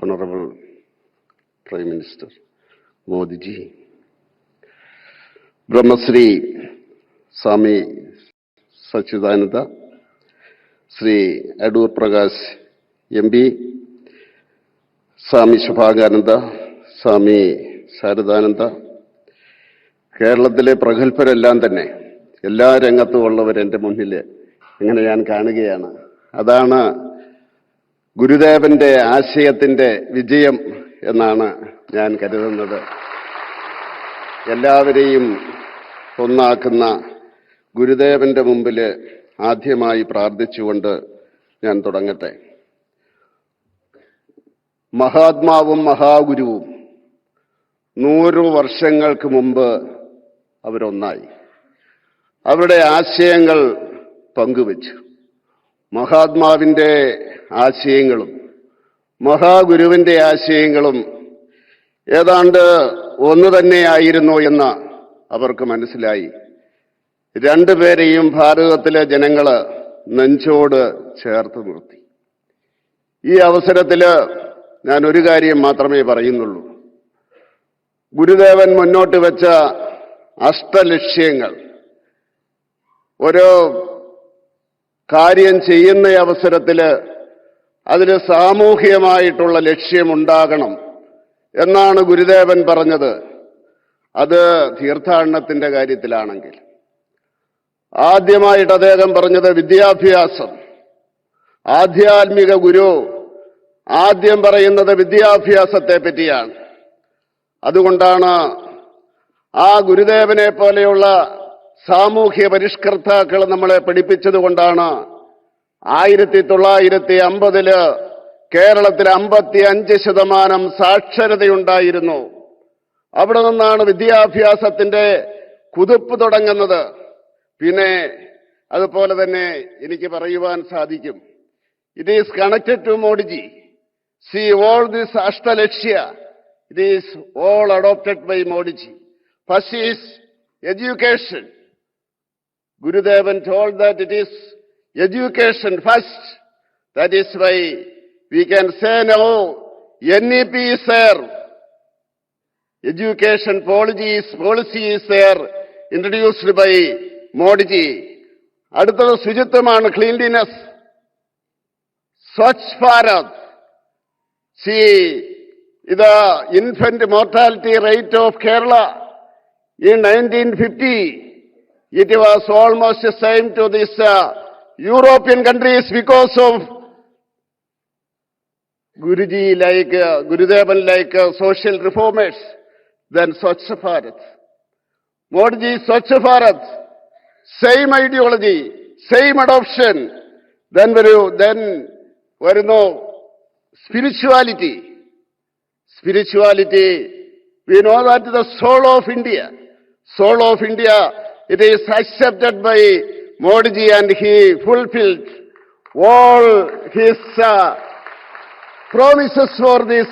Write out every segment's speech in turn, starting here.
Honorable Prime Minister Modi ji, Brahmasri Swami Sachidananda, Sri Adur Prakash MP, Swami Shubhagananda, Swami Saradananda, കേരളത്തിലെ പ്രഗത്ഭരെല്ലാം തന്നെ എല്ലാ രംഗത്തും ഉള്ളവർ എൻ്റെ മുന്നിൽ ഇങ്ങനെ ഞാൻ കാണുകയാണ്. അതാണ് ഗുരുദേവന്റെ ആശയത്തിന്റെ വിജയം എന്നാണ് ഞാൻ കരുതുന്നത്. എല്ലാവരെയും ഒന്നാക്കുന്ന ഗുരുദേവന്റെ മുമ്പിൽ ആദ്യമായി പ്രാർത്ഥിച്ചുകൊണ്ട് ഞാൻ തുടങ്ങട്ടെ. മഹാത്മാവും മഹാഗുരുവും 100 വർഷങ്ങൾക്ക് മുമ്പ് അവരൊന്നായി അവരുടെ ആശയങ്ങൾ പങ്കുവച്ചു. മഹാത്മാവിൻ്റെ ആശയങ്ങളും മഹാഗുരുവിൻ്റെ ആശയങ്ങളും ഏതാണ്ട് ഒന്ന് തന്നെയായിരുന്നു എന്ന് അവർക്ക് മനസ്സിലായി. രണ്ടുപേരെയും ഭാരതത്തിലെ ജനങ്ങൾ നെഞ്ചോട് ചേർത്ത് നിർത്തി. ഈ അവസരത്തിൽ ഞാൻ ഒരു കാര്യം മാത്രമേ പറയുന്നുള്ളൂ. ഗുരുദേവൻ മുന്നോട്ട് വെച്ച അഷ്ടലക്ഷ്യങ്ങൾ, ഓരോ കാര്യം ചെയ്യുന്ന അവസരത്തിൽ അതിൽ സാമൂഹികമായിട്ടുള്ള ലക്ഷ്യമുണ്ടാകണം എന്നാണ് ഗുരുദേവൻ പറഞ്ഞത്. അത് തീർത്ഥാടനത്തിൻ്റെ കാര്യത്തിലാണെങ്കിൽ ആദ്യമായിട്ട് അദ്ദേഹം പറഞ്ഞത് വിദ്യാഭ്യാസം. ആധ്യാത്മിക ഗുരു ആദ്യം പറയുന്നത് വിദ്യാഭ്യാസത്തെ പറ്റിയാണ്. അതുകൊണ്ടാണ് ആ ഗുരുദേവനെ പോലെയുള്ള സാമൂഹ്യ പരിഷ്കർത്താക്കൾ നമ്മളെ പഠിപ്പിച്ചതുകൊണ്ടാണ് 1950 കേരളത്തിൽ 55% സാക്ഷരതയുണ്ടായിരുന്നു. അവിടെ നിന്നാണ് വിദ്യാഭ്യാസത്തിന്റെ കുതിപ്പ് തുടങ്ങുന്നത്. പിന്നെ അതുപോലെ തന്നെ എനിക്ക് പറയുവാൻ സാധിക്കും, it is connected to Modiji. See all this അഷ്ടലക്ഷ്യ, it is all adopted by Modiji. First is education. Gurudevan told that it is education first. That is why we can say now NEP is there. Education policy is there, introduced by Modiji. അടുത്തത് ശുചിത്വമാണ്, cleanliness. Swachh Bharat. See, the infant mortality rate of Kerala in 1950, it was almost the same to these European countries because of Gurudevan like social reformers. Then Swachh Bharat. Modiji Swachh Bharat, same ideology, same adoption. Then no spirituality. Spirituality, we know that the soul of India, it is accepted by Modiji and he fulfilled all his promises for this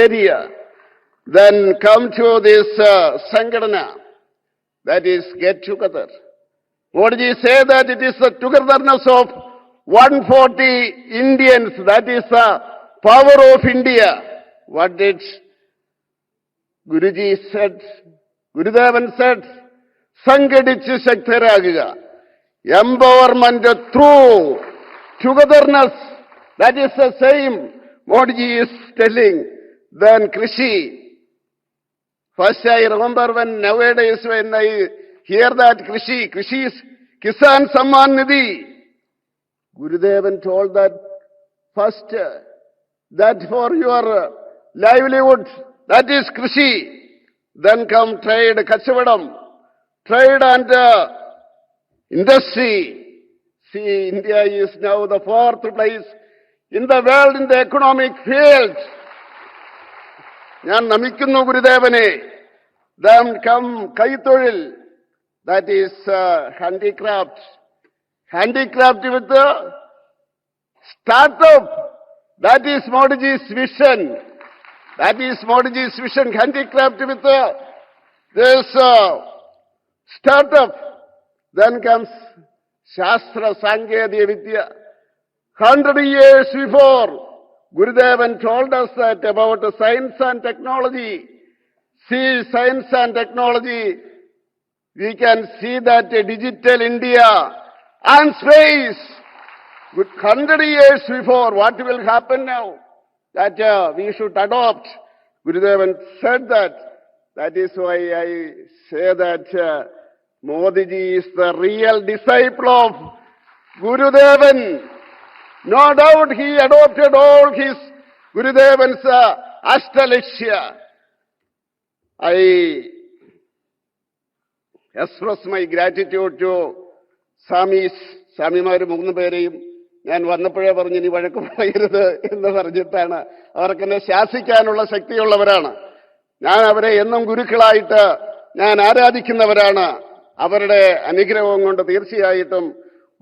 area. Then come to this Sangadana, that is get together. Modiji say that it is the togetherness of 140 Indians, that is the power of India. What did Guruji said? Gurudevan said, Sangadichu Shaktaragiga. Empowerment through togetherness. That is the same Modiji is telling. Then Krishi. First I remember when nowadays when I hear that Krishi is Kisan Samman Nidhi. Gurudevan told that first, that for your livelihood, that is Krishi. Then come trade, Kachavadam, trade and industry. See, India is now the 4th place in the world in the economic field. ഞാൻ നമിക്കുന്നു ഗുരുദേവനെ. Then come കൈത്തൊഴിൽ, that is handicraft. Handicraft with the startup. That is Modiji's vision. Handicraft with this startup. Then comes Shastra Sankedya Vidya. 100 years before, Gurudevan told us that about science and technology. See science and technology, we can see that digital India and space, 100 years before, what will happen now? That we should adopt. Gurudevan said that. That is why I say that Modi ji is the real disciple of Gurudevan. No doubt he adopted all his Gurudevan's Ashtalakshya. I express my gratitude to സ്വാമിമാർ 3 പേരെയും ഞാൻ വന്നപ്പോഴേ പറഞ്ഞു ഇനി വഴക്ക് പറയരുത് എന്ന് പറഞ്ഞിട്ടാണ്. അവർക്കെന്നെ ശാസിക്കാനുള്ള ശക്തിയുള്ളവരാണ്. ഞാൻ അവരെ എന്നും ഗുരുക്കളായിട്ട് ഞാൻ ആരാധിക്കുന്നവരാണ്. അവരുടെ അനുഗ്രഹം കൊണ്ട് തീർച്ചയായിട്ടും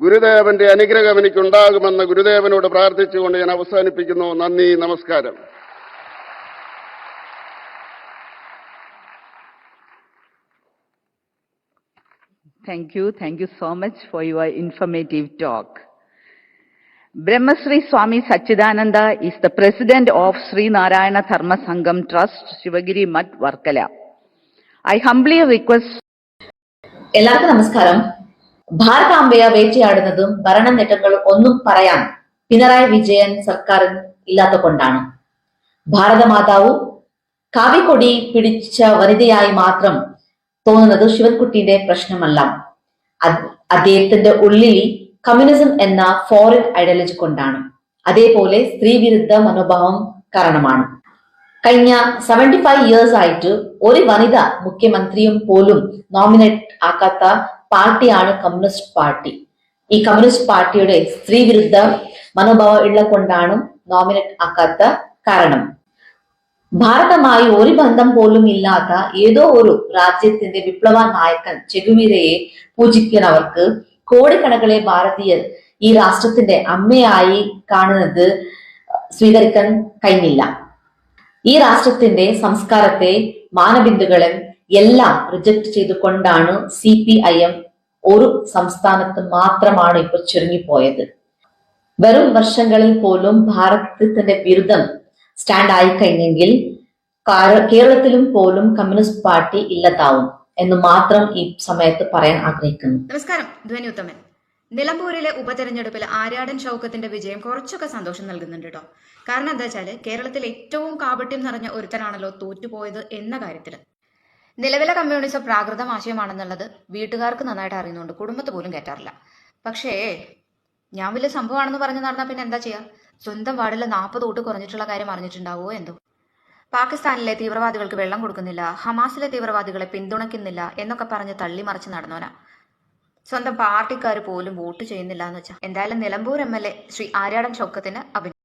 ഗുരുദേവന്റെ അനുഗ്രഹം എനിക്കുണ്ടാകുമെന്ന് ഗുരുദേവനോട് പ്രാർത്ഥിച്ചുകൊണ്ട് ഞാൻ അവസാനിപ്പിക്കുന്നു. നന്ദി, നമസ്കാരം. Thank you so much for your informative talk. Brahmasri Swami Sachidananda is the president of Sri Narayana Dharma Sangam Trust, Shivagiri Mutt, Varkala. I humbly request. എല്ലാവർക്കും നമസ്കാരം. ഭാരതാംബയെ വേട്ടയാടുന്നതും ഭരണ നേട്ടങ്ങളും ഒന്നും പറയാൻ പിണറായി വിജയൻ സർക്കാർ ഇല്ലാത്ത കൊണ്ടാണ്. ഭാരതമാതാവ് കാവിക്കൊടി പിടിച്ച വനിതയായി മാത്രം തോന്നുന്നത് ശിവൻകുട്ടിയുടെ പ്രശ്നമല്ല. അദ്ദേഹത്തിന്റെ ഉള്ളിൽ കമ്മ്യൂണിസം എന്ന ഫോറിൻ ഐഡിയോളജി കൊണ്ടാണ്. അതേപോലെ സ്ത്രീവിരുദ്ധ മനോഭാവം കാരണമാണ്. കഴിഞ്ഞ 75 years ആയിട്ട് ഒരു വനിത മുഖ്യമന്ത്രിയും പോലും നോമിനേറ്റ് ആക്കാത്ത പാർട്ടിയാണ് കമ്മ്യൂണിസ്റ്റ് പാർട്ടി. ഈ കമ്മ്യൂണിസ്റ്റ് പാർട്ടിയുടെ സ്ത്രീവിരുദ്ധ മനോഭാവം ഉള്ള കൊണ്ടാണ് നോമിനേറ്റ് ആക്കാത്ത കാരണം. ഭാരതമായി ഒരു ബന്ധം പോലും ഇല്ലാത്ത ഏതോ ഒരു രാജ്യത്തിന്റെ വിപ്ലവ നായകൻ ചെഗുവേരയെ പൂജിക്കുന്നവർക്ക് കോടിക്കണക്കിലെ ഭാരതീയർ ഈ രാഷ്ട്രത്തിന്റെ അമ്മയായി കാണുന്നത് സ്വീകരിക്കാൻ കഴിഞ്ഞില്ല. ഈ രാഷ്ട്രത്തിന്റെ സംസ്കാരത്തെ മാനബിന്ദുകളെ എല്ലാം റിജക്ട് ചെയ്തുകൊണ്ടാണ് CPIM ഒരു സംസ്ഥാനത്ത് മാത്രമാണ് ഇപ്പോൾ ചുരുങ്ങിപ്പോയത്. വരും വർഷങ്ങളിൽ പോലും ഭാരതത്തിന്റെ വിരുദ്ധം സ്റ്റാൻഡ് ആയി കഴിഞ്ഞെങ്കിൽ കേരളത്തിലും പോലും കമ്മ്യൂണിസ്റ്റ് പാർട്ടി ഇല്ലതാവും എന്ന് മാത്രം ഈ സമയത്ത് പറയാൻ ആഗ്രഹിക്കുന്നു. നമസ്കാരം, ധ്വനി ഉത്തമൻ. നിലമ്പൂരിലെ ഉപതെരഞ്ഞെടുപ്പിൽ ആര്യാടൻ ഷൗക്കത്തിന്റെ വിജയം കുറച്ചൊക്കെ സന്തോഷം നൽകുന്നുണ്ട് കേട്ടോ. കാരണം എന്താ വെച്ചാല് കേരളത്തിൽ ഏറ്റവും കാപട്യം നിറഞ്ഞ ഒരുത്തനാണല്ലോ തോറ്റുപോയത് എന്ന കാര്യത്തില്. നിലവിലെ കമ്മ്യൂണിസം പ്രാകൃതം ആശയമാണെന്നുള്ളത് വീട്ടുകാർക്ക് നന്നായിട്ട് അറിയുന്നുണ്ട്, കുടുംബത്ത് പോലും കയറ്റാറില്ല. പക്ഷേ ഞാൻ വലിയ സംഭവമാണെന്ന് പറഞ്ഞ് നടന്നാൽ പിന്നെ എന്താ ചെയ്യാ? സ്വന്തം വാർഡിൽ 40 വോട്ട് കുറഞ്ഞിട്ടുള്ള കാര്യം അറിഞ്ഞിട്ടുണ്ടാവോ എന്തോ. പാകിസ്ഥാനിലെ തീവ്രവാദികൾക്ക് വെള്ളം കൊടുക്കുന്നില്ല, ഹമാസിലെ തീവ്രവാദികളെ പിന്തുണയ്ക്കുന്നില്ല എന്നൊക്കെ പറഞ്ഞ് തള്ളിമറിച്ച് നടന്നവനാ. സ്വന്തം പാർട്ടിക്കാർ പോലും വോട്ട് ചെയ്യുന്നില്ല എന്ന് വെച്ചാൽ. എന്തായാലും നിലമ്പൂർ MLA ശ്രീ ആര്യാടൻ ഷൗക്കത്തിന്